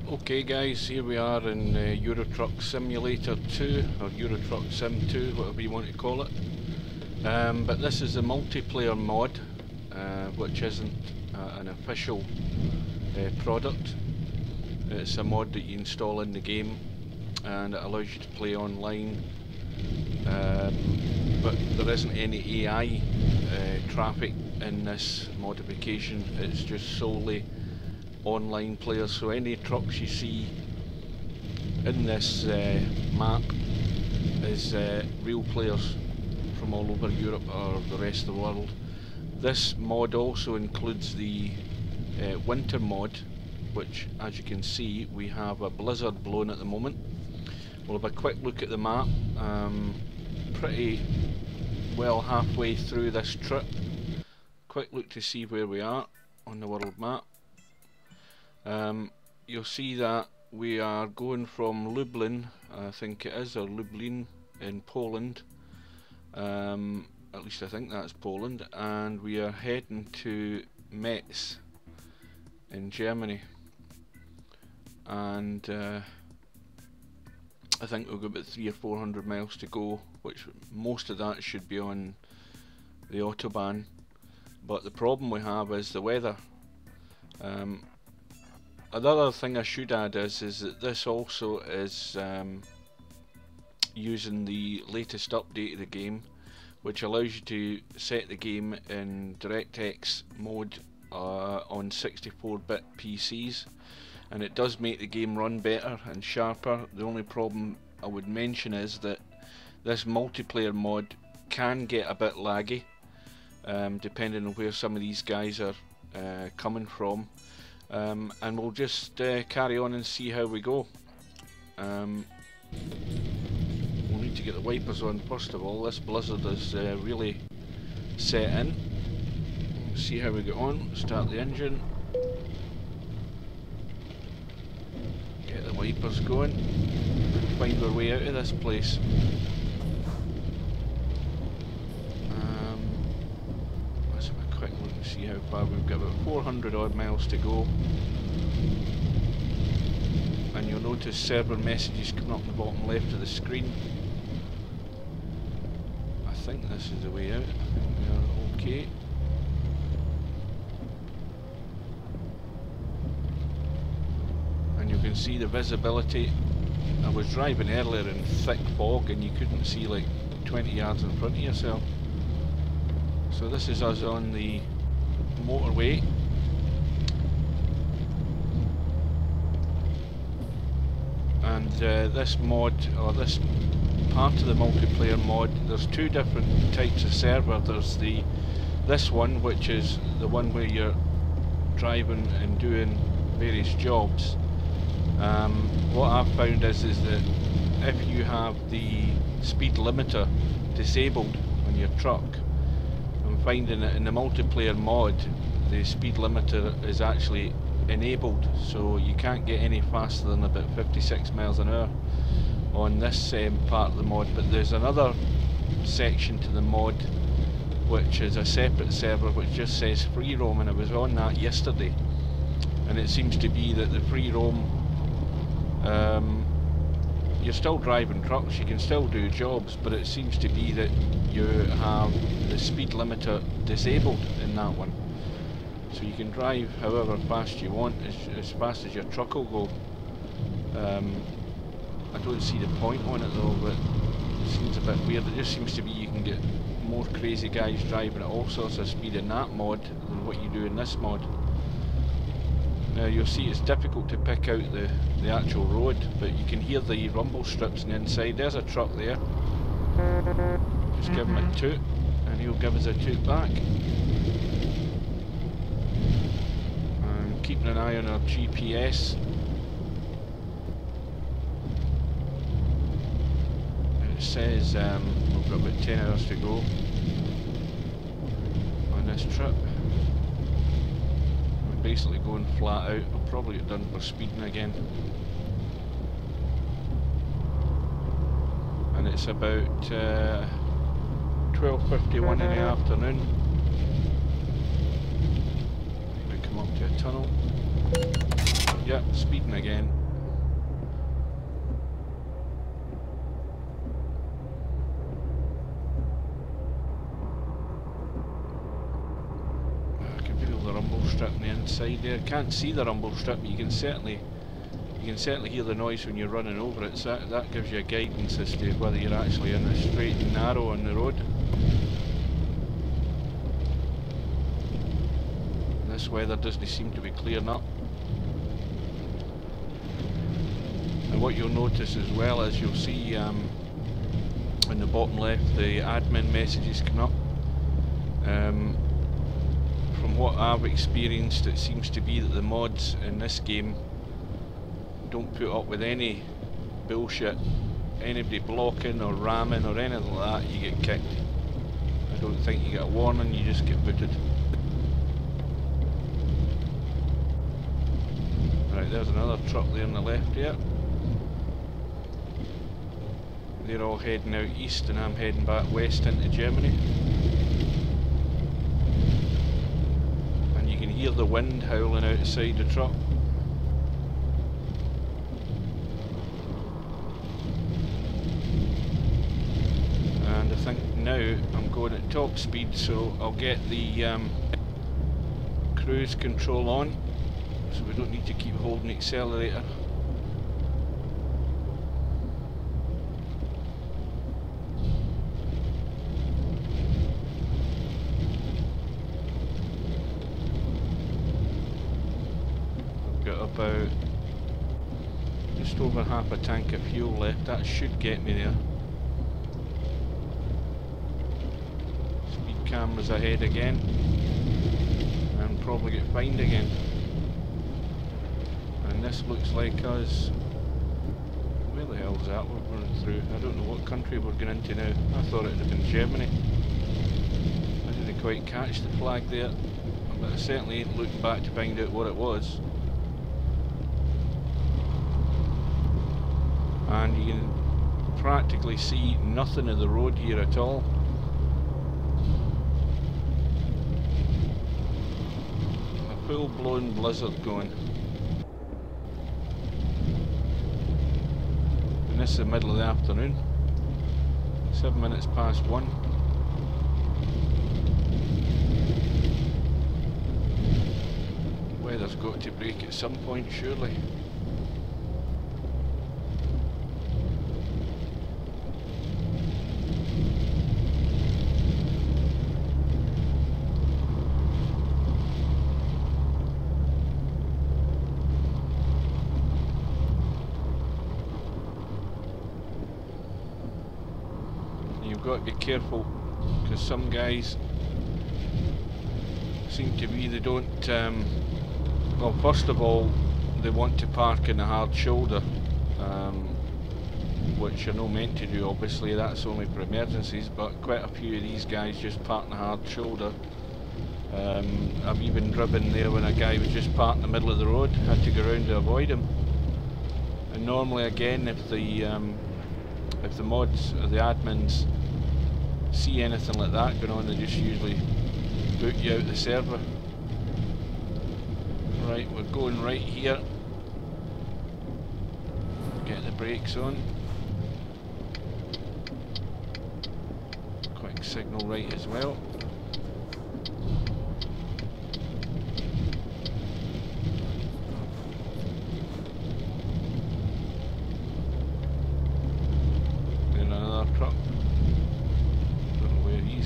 Okay guys, here we are in Euro Truck Simulator 2, or Euro Truck Sim 2, whatever you want to call it. But this is a multiplayer mod, which isn't an official product. It's a mod that you install in the game and it allows you to play online. But there isn't any AI traffic in this modification, it's just solely online players. So any trucks you see in this map is real players from all over Europe or the rest of the world. This mod also includes the winter mod, which, as you can see, we have a blizzard blowing at the moment. We'll have a quick look at the map. Pretty well halfway through this trip. Quick look to see where we are on the world map. You'll see that we are going from Lublin, I think it is, or Lublin in Poland. At least I think that's Poland, and we are heading to METZ in Germany. And I think we've got about 300 or 400 miles to go, which most of that should be on the autobahn. But the problem we have is the weather. Another thing I should add is that this also is using the latest update of the game, which allows you to set the game in DirectX mode on 64-bit PCs, and it does make the game run better and sharper. The only problem I would mention is that this multiplayer mod can get a bit laggy, depending on where some of these guys are coming from. And we'll just carry on and see how we go. We'll need to get the wipers on first of all. This blizzard is really set in. See how we get on. Start the engine. Get the wipers going. Find our way out of this place. Let's have a quick look and see how far we've got. About 400 odd miles to go. And you'll notice server messages coming up in the bottom left of the screen. I think this is the way out. I think we are okay. And you can see the visibility. I was driving earlier in thick fog and you couldn't see like 20 yards in front of yourself. So this is us on the motorway. And this mod, or this part of the multiplayer mod, there's two different types of server. There's this one, which is the one where you're driving and doing various jobs. What I've found is that if you have the speed limiter disabled on your truck, I'm finding that in the multiplayer mod the speed limiter is actually enabled, so you can't get any faster than about 56 miles an hour on this part of the mod. But there's another section to the mod which is a separate server which just says free roam, and I was on that yesterday, and it seems to be that the free roam, you're still driving trucks, you can still do jobs, but it seems to be that you have the speed limiter disabled in that one. So you can drive however fast you want, as fast as your truck will go. I don't see the point on it though, but it seems a bit weird. It just seems to be you can get more crazy guys driving at all sorts of speed in that mod than what you do in this mod. Now you'll see it's difficult to pick out the actual road, but you can hear the rumble strips on the inside. There's a truck there. Just give him a toot and he'll give us a toot back. Keeping an eye on our GPS. It says we've got about 10 hours to go on this trip. We're basically going flat out. We'll probably get done for speeding again. And it's about 12:51 in the afternoon. Come up to a tunnel. Yep, speeding again. I can feel the rumble strip on the inside there. Can't see the rumble strip, but you can certainly hear the noise when you're running over it. So that gives you a guidance as to whether you're actually in a straight and narrow on the road. This weather doesn't seem to be clearing up. And what you'll notice as well is you'll see in the bottom left the admin messages come up. From what I've experienced, it seems to be that the mods in this game don't put up with any bullshit. Anybody blocking or ramming or anything like that, you get kicked. I don't think you get a warning, you just get booted. Right, there's another truck there on the left here. They're all heading out east and I'm heading back west into Germany. And you can hear the wind howling outside the truck. And I think now I'm going at top speed, so I'll get the cruise control on, so we don't need to keep holding the accelerator. About just over half a tank of fuel left. That should get me there. Speed cameras ahead again, and probably get fined again. And this looks like us. Where the hell's that we're running through? I don't know what country we're going into now. I thought it would have been Germany. I didn't quite catch the flag there, but I certainly ain't looking back to find out what it was. And you can practically see nothing of the road here at all. A full-blown blizzard going. And this is the middle of the afternoon. 7 minutes past 1. Weather's got to break at some point, surely. Got to be careful, because some guys seem to be, they don't well, first of all they want to park in a hard shoulder, which you're not meant to do, obviously. That's only for emergencies, but quite a few of these guys just park in a hard shoulder. I've even driven there when a guy was just parked in the middle of the road, had to go around to avoid him. And normally again, if the mods or the admins see anything like that going on, they just usually boot you out the server. Right, we're going right here. Get the brakes on. Quick signal right as well. Then another truck.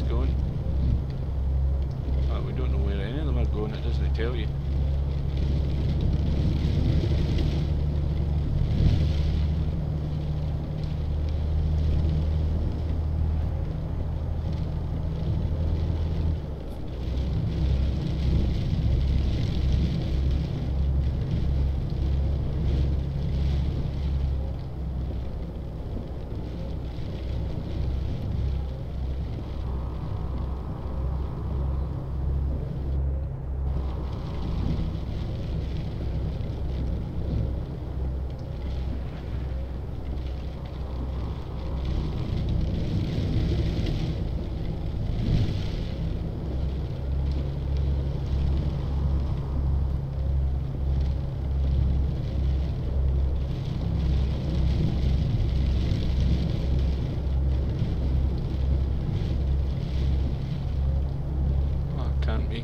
Going. We don't know where any of them are going, it doesn't tell you.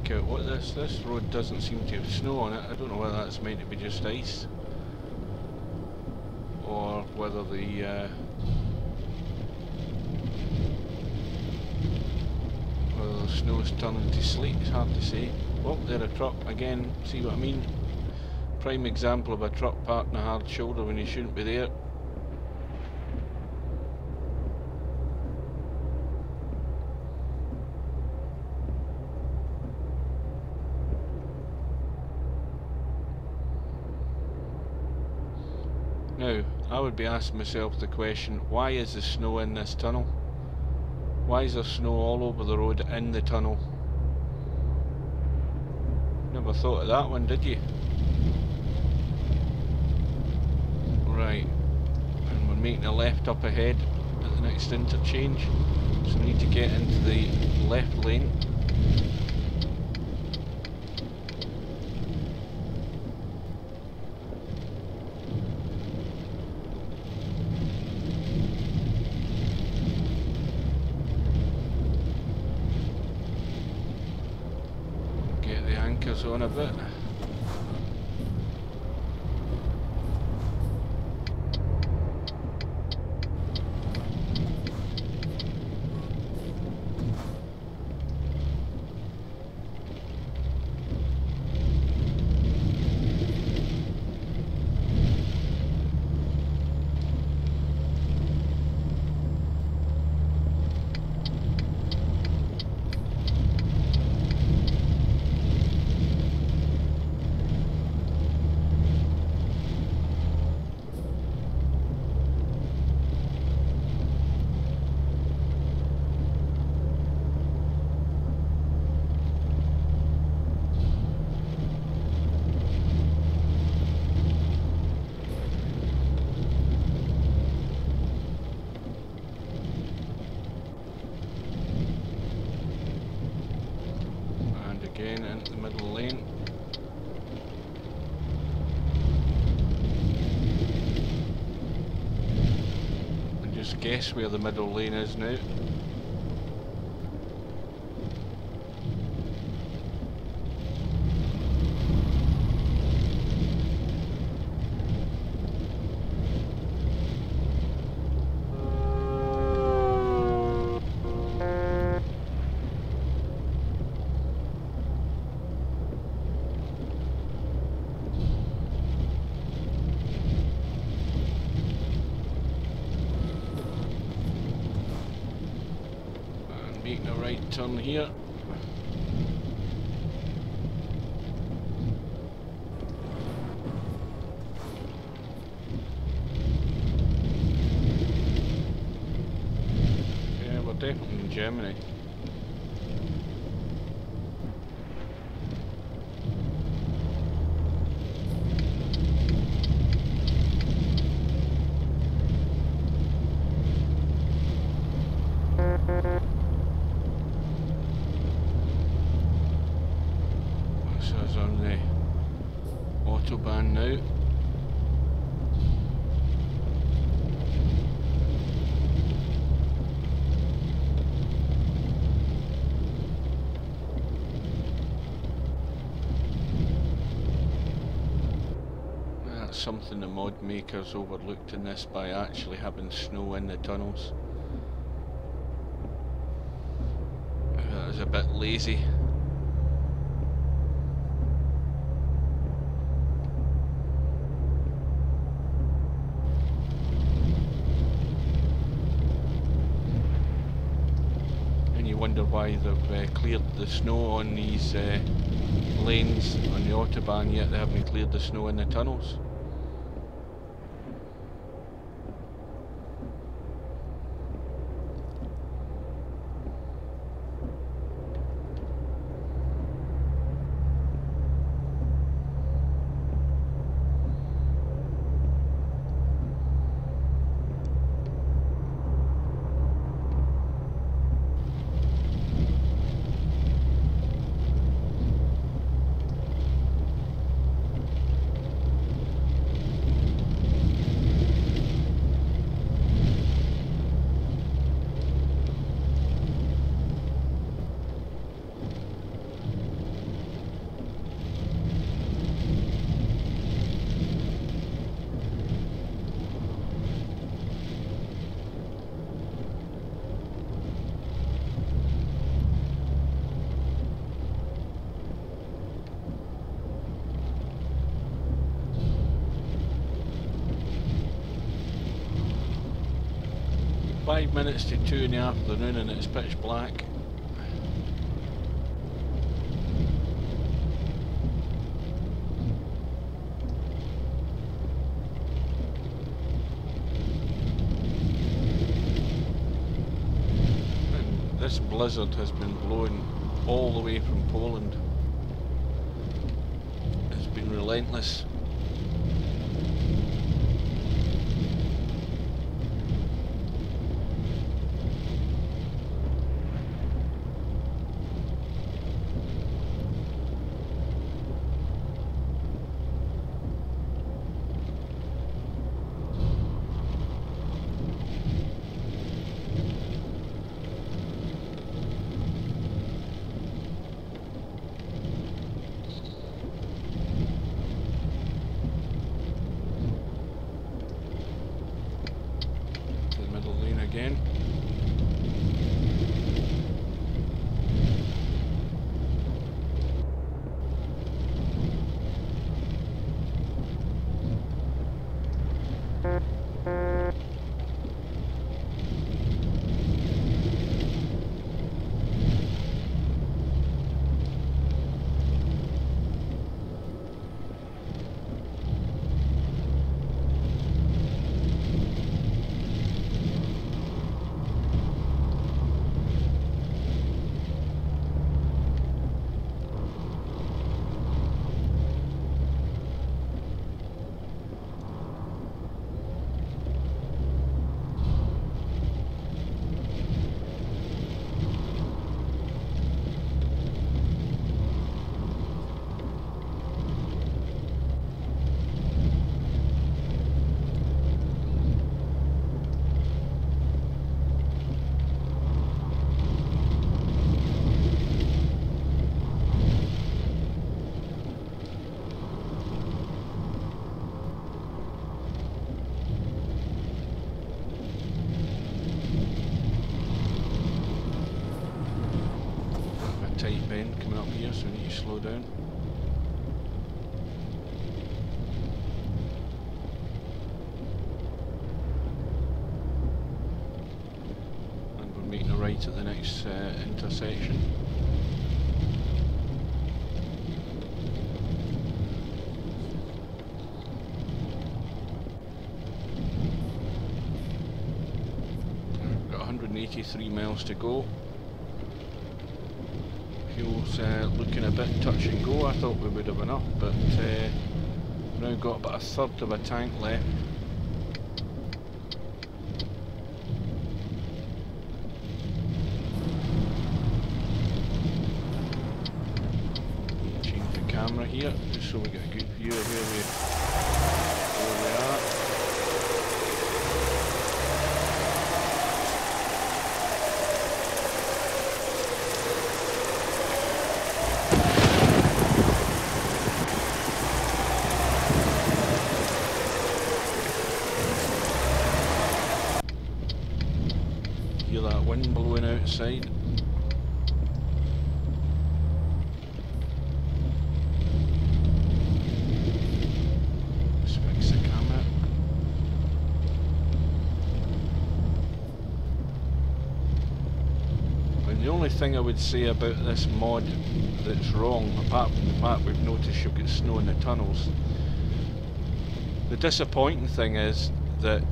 make out what this road doesn't seem to have snow on it. I don't know whether that's meant to be just ice or whether the snow's turning to sleet. It's hard to say. Oh, there a truck again. See what I mean? Prime example of a truck parked on a hard shoulder when you shouldn't be there. Now, I would be asking myself the question, why is there snow in this tunnel? Why is there snow all over the road in the tunnel? Never thought of that one, did you? Right, and we're making a left up ahead at the next interchange, so we need to get into the left lane. Get the anchors on a bit. Again into the middle lane. And just guess where the middle lane is now. Making a right turn here. Yeah, we're definitely in Germany. On the autobahn now. That's something the mod makers overlooked in this by actually having snow in the tunnels. That was a bit lazy. Wonder why they've cleared the snow on these lanes on the autobahn, yet they haven't cleared the snow in the tunnels. 5 minutes to 2 in the afternoon and it's pitch black. And this blizzard has been blowing all the way from Poland. It's been relentless. Again. Tight bend coming up here, so we need to slow down. And we're making a right at the next intersection. We've got 183 miles to go. Fuel's looking a bit touch and go. I thought we would have enough, but we've now got about a third of a tank left. Change the camera here, just so we get a good view of where we are. Hear that wind blowing outside. Just fix the camera. And the only thing I would say about this mod that's wrong, apart from the fact we've noticed you've got snow in the tunnels, the disappointing thing is that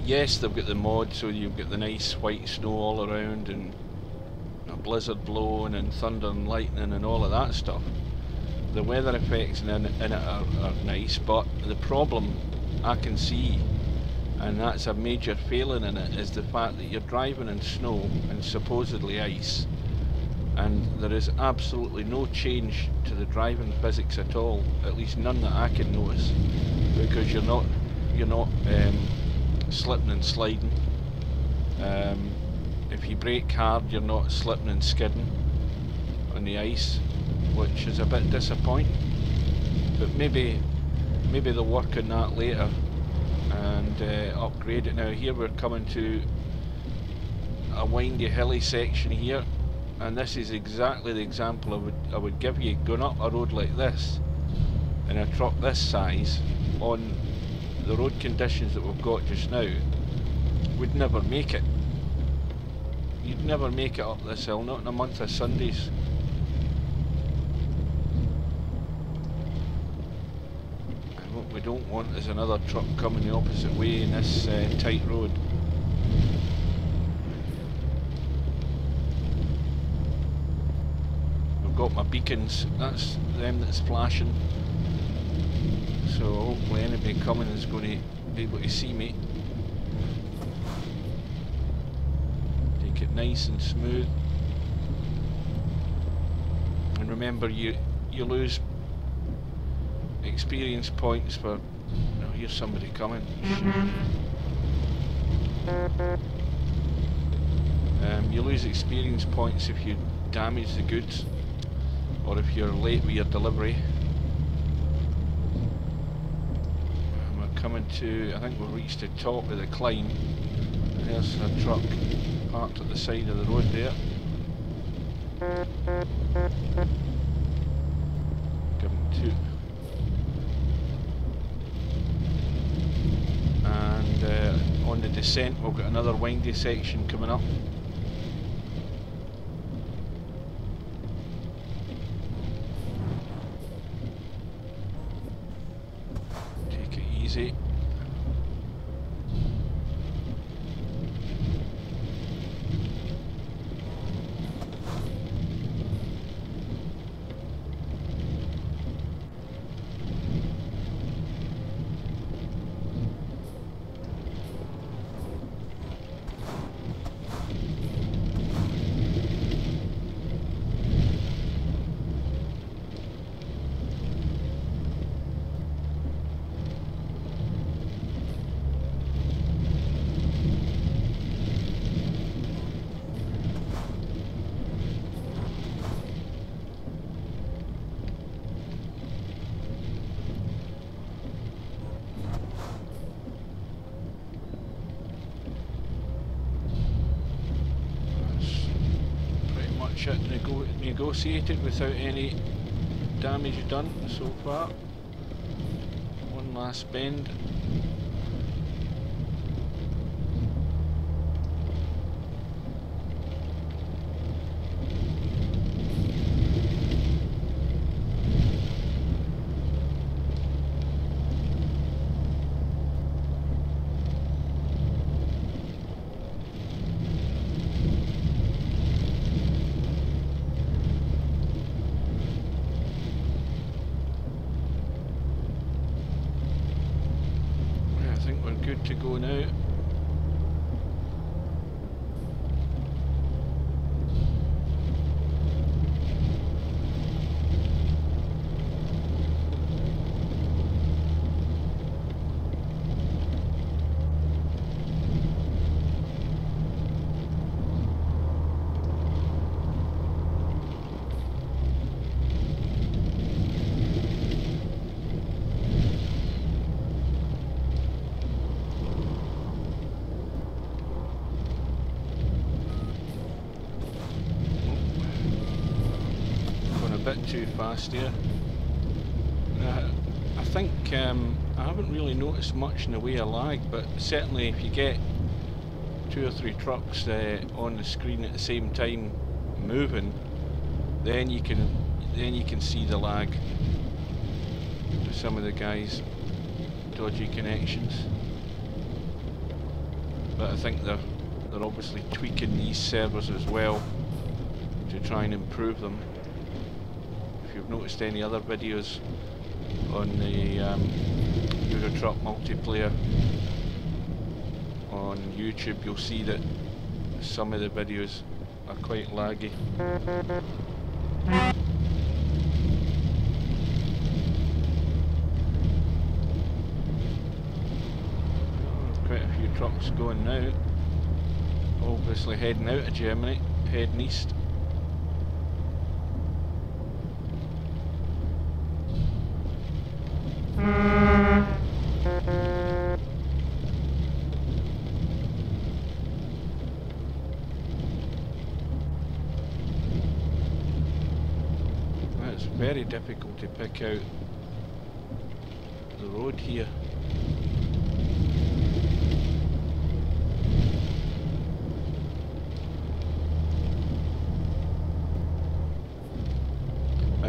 yes, they've got the mod, so you've got the nice white snow all around and a blizzard blowing and thunder and lightning and all of that stuff. The weather effects in it are nice, but the problem I can see, and that's a major failing in it, is the fact that you're driving in snow and supposedly ice, and there is absolutely no change to the driving physics at all, at least none that I can notice, because you're not slipping and sliding. If you brake hard, you're not slipping and skidding on the ice, which is a bit disappointing. But maybe they'll work on that later and upgrade it. Now here we're coming to a windy, hilly section here, and this is exactly the example I would give you. Going up a road like this in a truck this size on the road conditions that we've got just now, would never make it. You'd never make it up this hill, not in a month of Sundays. And what we don't want is another truck coming the opposite way in this tight road. I've got my beacons, that's them that's flashing. So hopefully anybody coming is going to be able to see me. Take it nice and smooth. And remember, you lose experience points for... Oh, here's somebody coming. You lose experience points if you damage the goods, or if you're late with your delivery. Coming to, I think we've reached the top of the climb. And there's a truck parked at the side of the road there. Give him two. And on the descent we've got another windy section coming up. Easy. Negotiated without any damage done so far. One last bend. Good to go now. Bit too fast here. I think I haven't really noticed much in the way of lag, but certainly if you get 2 or 3 trucks on the screen at the same time moving, then you can see the lag with some of the guys' dodgy connections. But I think they're obviously tweaking these servers as well to try and improve them. If you've noticed any other videos on the Euro Truck multiplayer on YouTube, you'll see that some of the videos are quite laggy. Quite a few trucks going now, obviously heading out of Germany, heading east. It's very difficult to pick out the road here.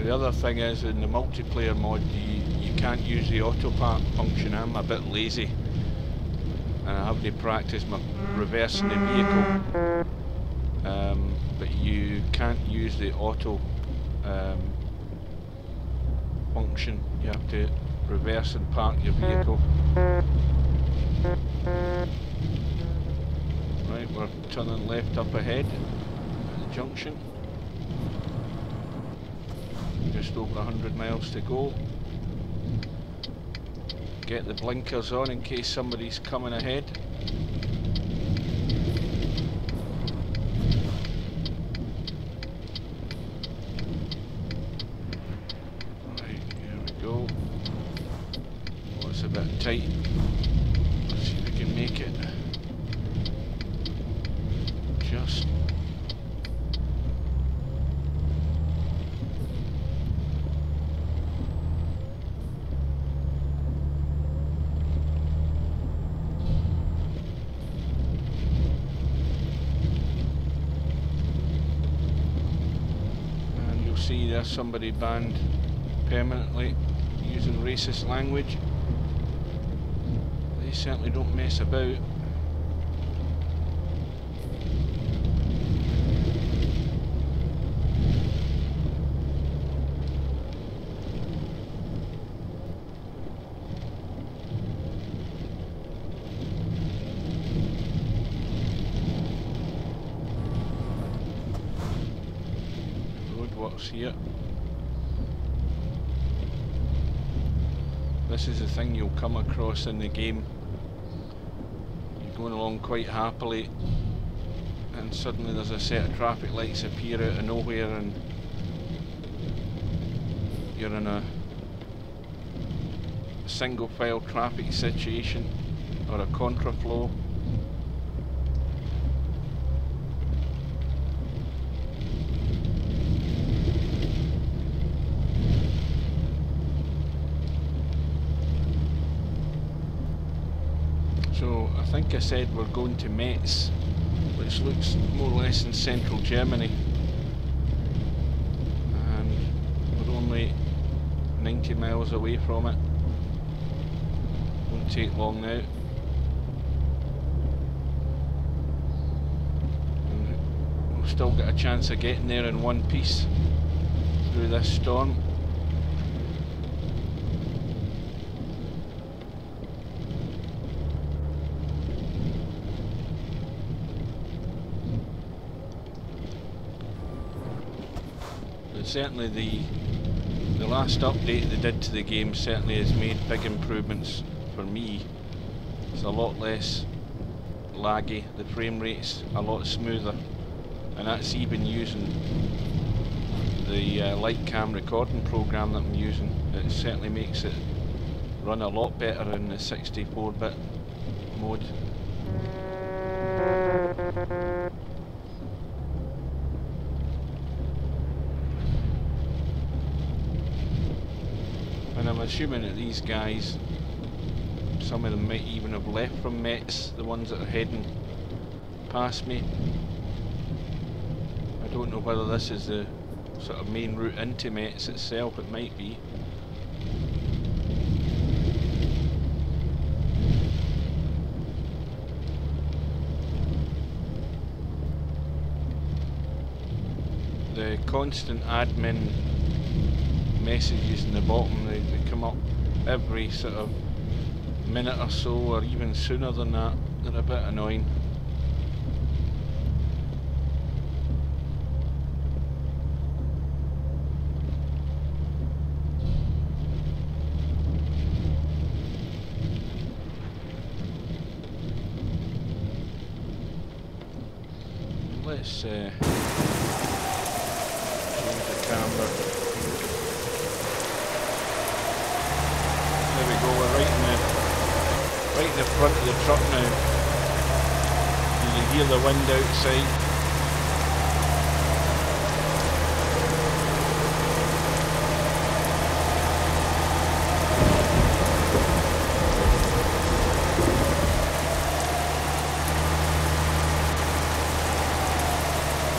the other thing is, in the multiplayer mod, you can't use the auto park function. I'm a bit lazy, and I haven't practiced my reversing the vehicle. But you can't use the auto function. You have to reverse and park your vehicle. Right, we're turning left up ahead at the junction. Just over 100 miles to go. Get the blinkers on in case somebody's coming ahead. Right, here we go. Oh, it's a bit tight. Let's see if we can make it. Just. See, there's somebody banned permanently using racist language. They certainly don't mess about. Here. This is the thing you'll come across in the game. You're going along quite happily and suddenly there's a set of traffic lights appear out of nowhere and you're in a single file traffic situation or a contraflow. So I think I said we're going to METZ, which looks more or less in central Germany, and we're only 90 miles away from it. Won't take long now. And we've still got a chance of getting there in one piece through this storm. Certainly the last update they did to the game certainly has made big improvements for me. It's a lot less laggy, the frame rate's a lot smoother, and that's even using the light cam recording program that I'm using. It certainly makes it run a lot better in the 64-bit mode. And I'm assuming that these guys, some of them might even have left from METZ, the ones that are heading past me. I don't know whether this is the sort of main route into METZ itself, it might be. The constant admin messages in the bottom, they come up every sort of minute or so, or even sooner than that. They're a bit annoying. Let's change the camera. There we go, we're right in the front of the truck now. You can hear the wind outside.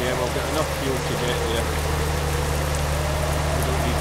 Yeah, we'll get enough fuel to get there. We don't need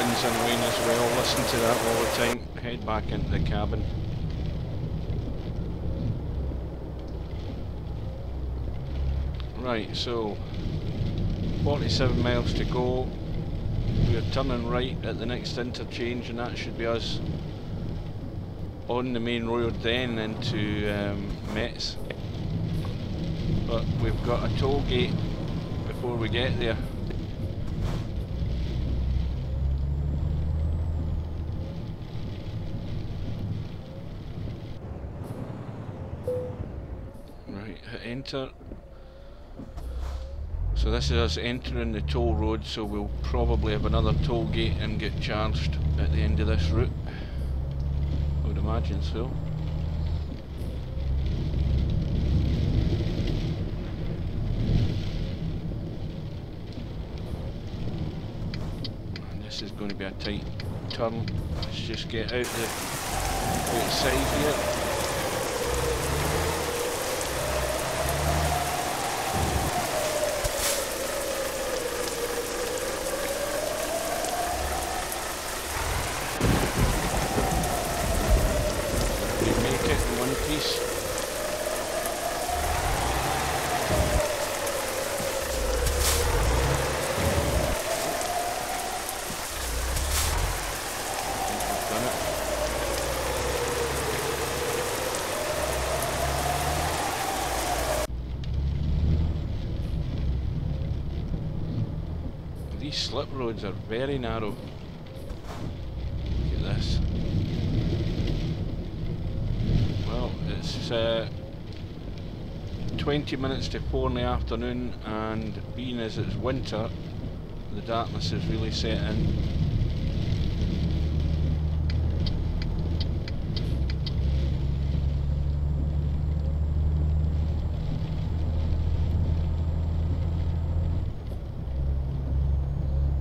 wind's in rain as well. Listen to that all the time. Head back into the cabin. Right, so 47 miles to go. We're turning right at the next interchange, and that should be us on the main road then into METZ. But we've got a toll gate before we get there. Right, hit enter. So this is us entering the toll road, so we'll probably have another toll gate and get charged at the end of this route. I would imagine so. And this is going to be a tight turn. Let's just get out the outside here. These slip roads are very narrow. Look at this. Well, it's 20 minutes to 4 in the afternoon, and being as it's winter, the darkness is really set in.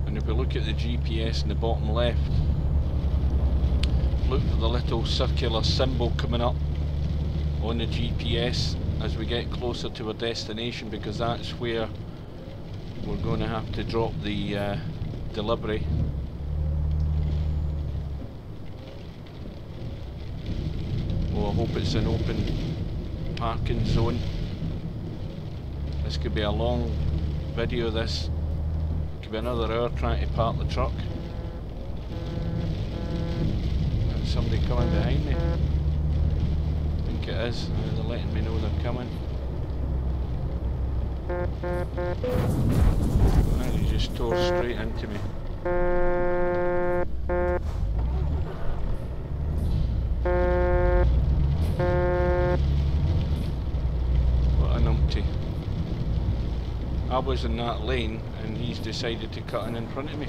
And if we look at the GPS in the bottom left, look for the little circular symbol coming up on the GPS as we get closer to our destination, because that's where we're going to have to drop the delivery. Well, I hope it's an open parking zone. This could be a long video, this could be another hour trying to park the truck. There's somebody coming behind me. I think it is. They're letting me know they're coming. And he just tore straight into me. What a numpty. I was in that lane and he's decided to cut in front of me.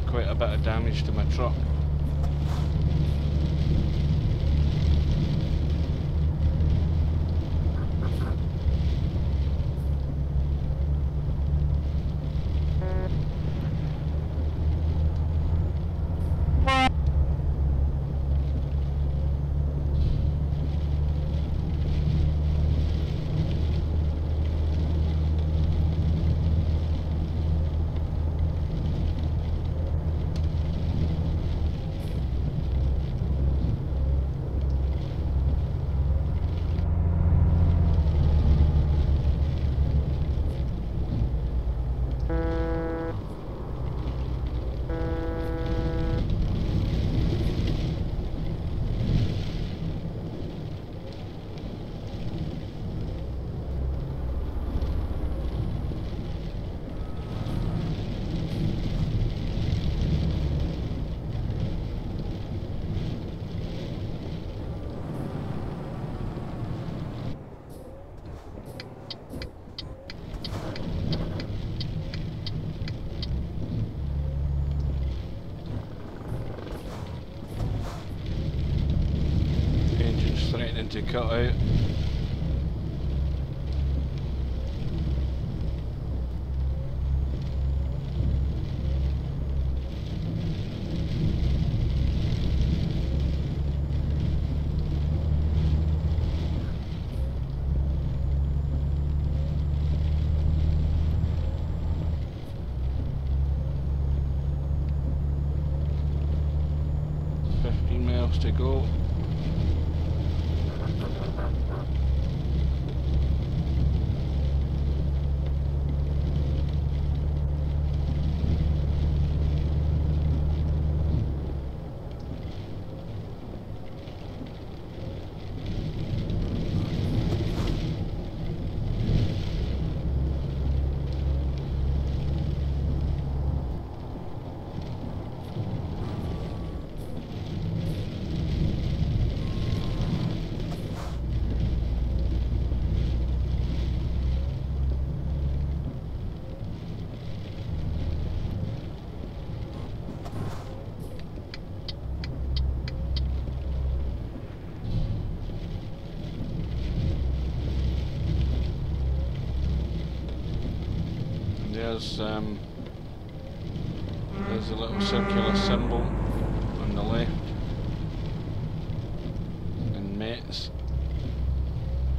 Quite a bit of damage to my truck. cut out. To go. There's a little circular symbol on the left in METZ,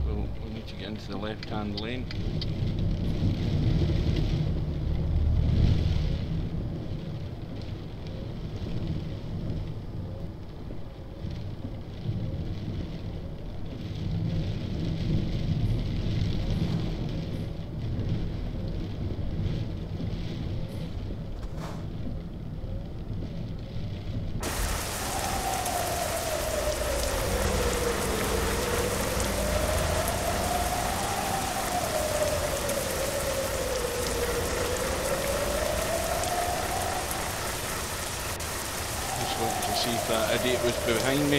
so we need to get into the left hand lane. See if that idiot was behind me.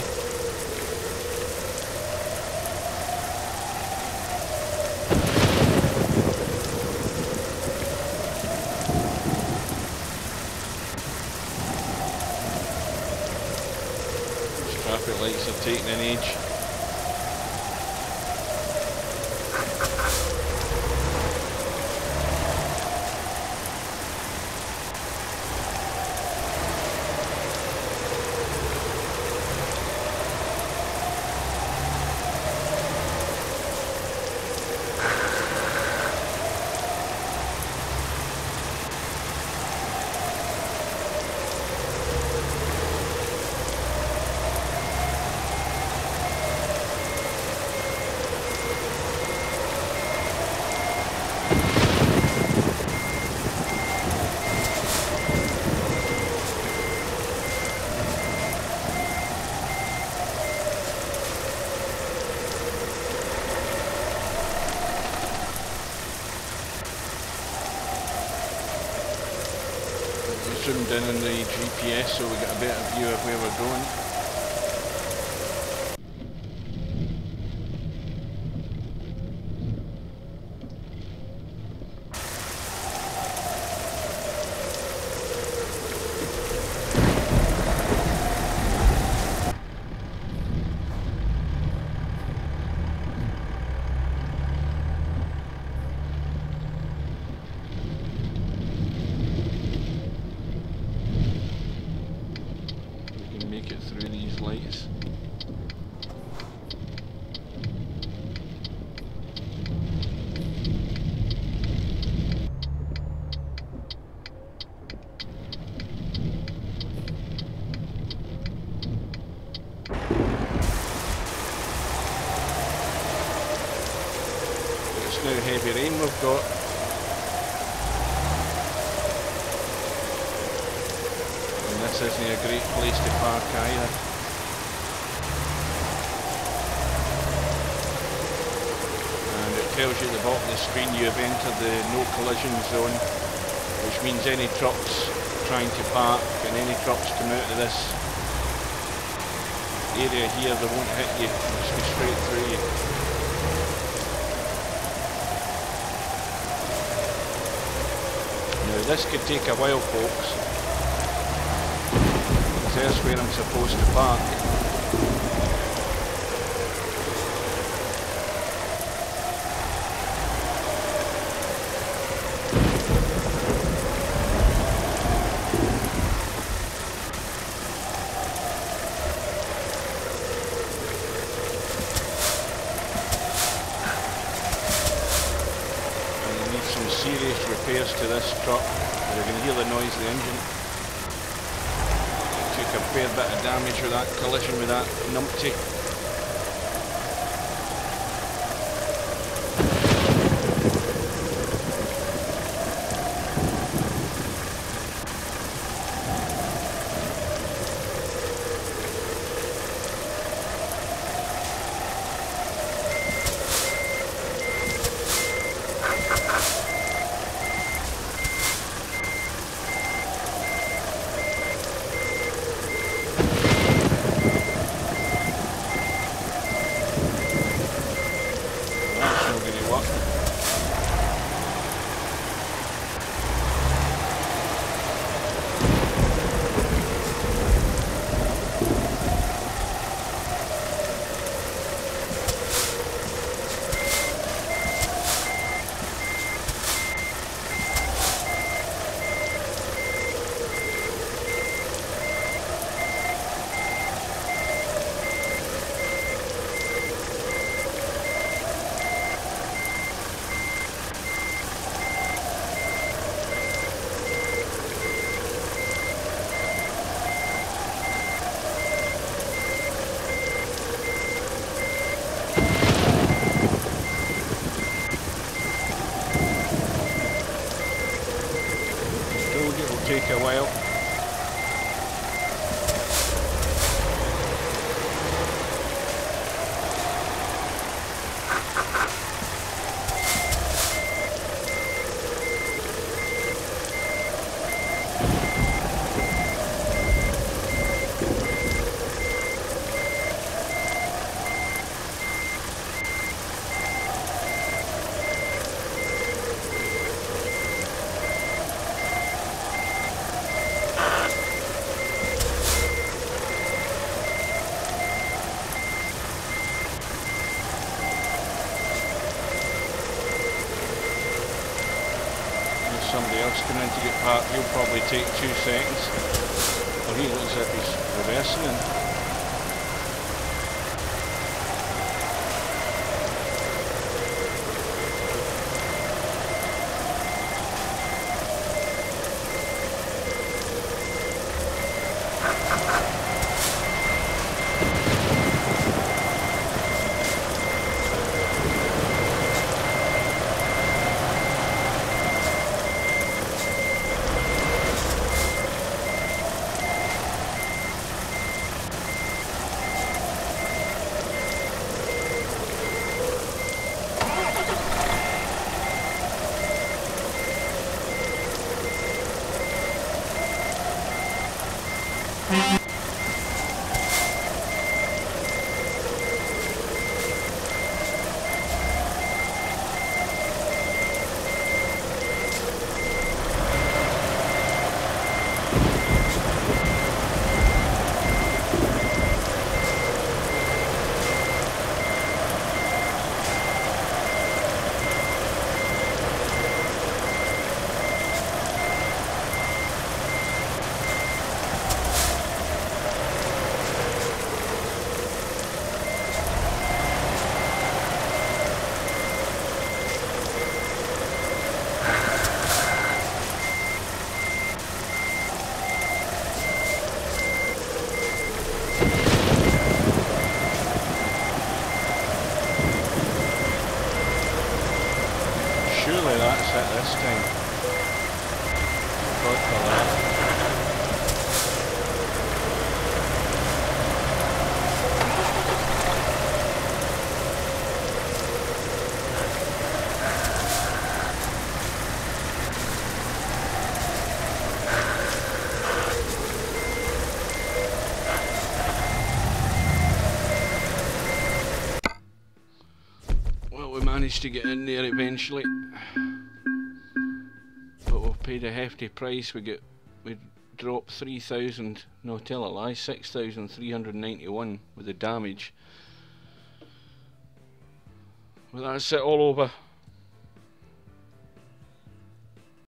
These traffic lights are taking an age. Zoomed in on the GPS so we got a better view of where we're going. Through these lights. It's now heavy rain we've got. This isn't a great place to park either. And it tells you at the bottom of the screen you have entered the no collision zone, which means any trucks trying to park and any trucks come out of this area here, they won't hit you, they'll just go straight through you. Now this could take a while, folks. There's where I'm supposed to park. to this truck. You're going to hear the noise of the engine. It took a fair bit of damage with that collision with that numpty. Take a while. Somebody else coming in to get parked, he'll probably take 2 seconds. Or he looks like he's reversing in. Surely that's it this time. God for that. Well, we managed to get in there eventually. But we've paid a hefty price. We dropped 3,000, no tell a lie, 6,391 with the damage. Well, that's it all over.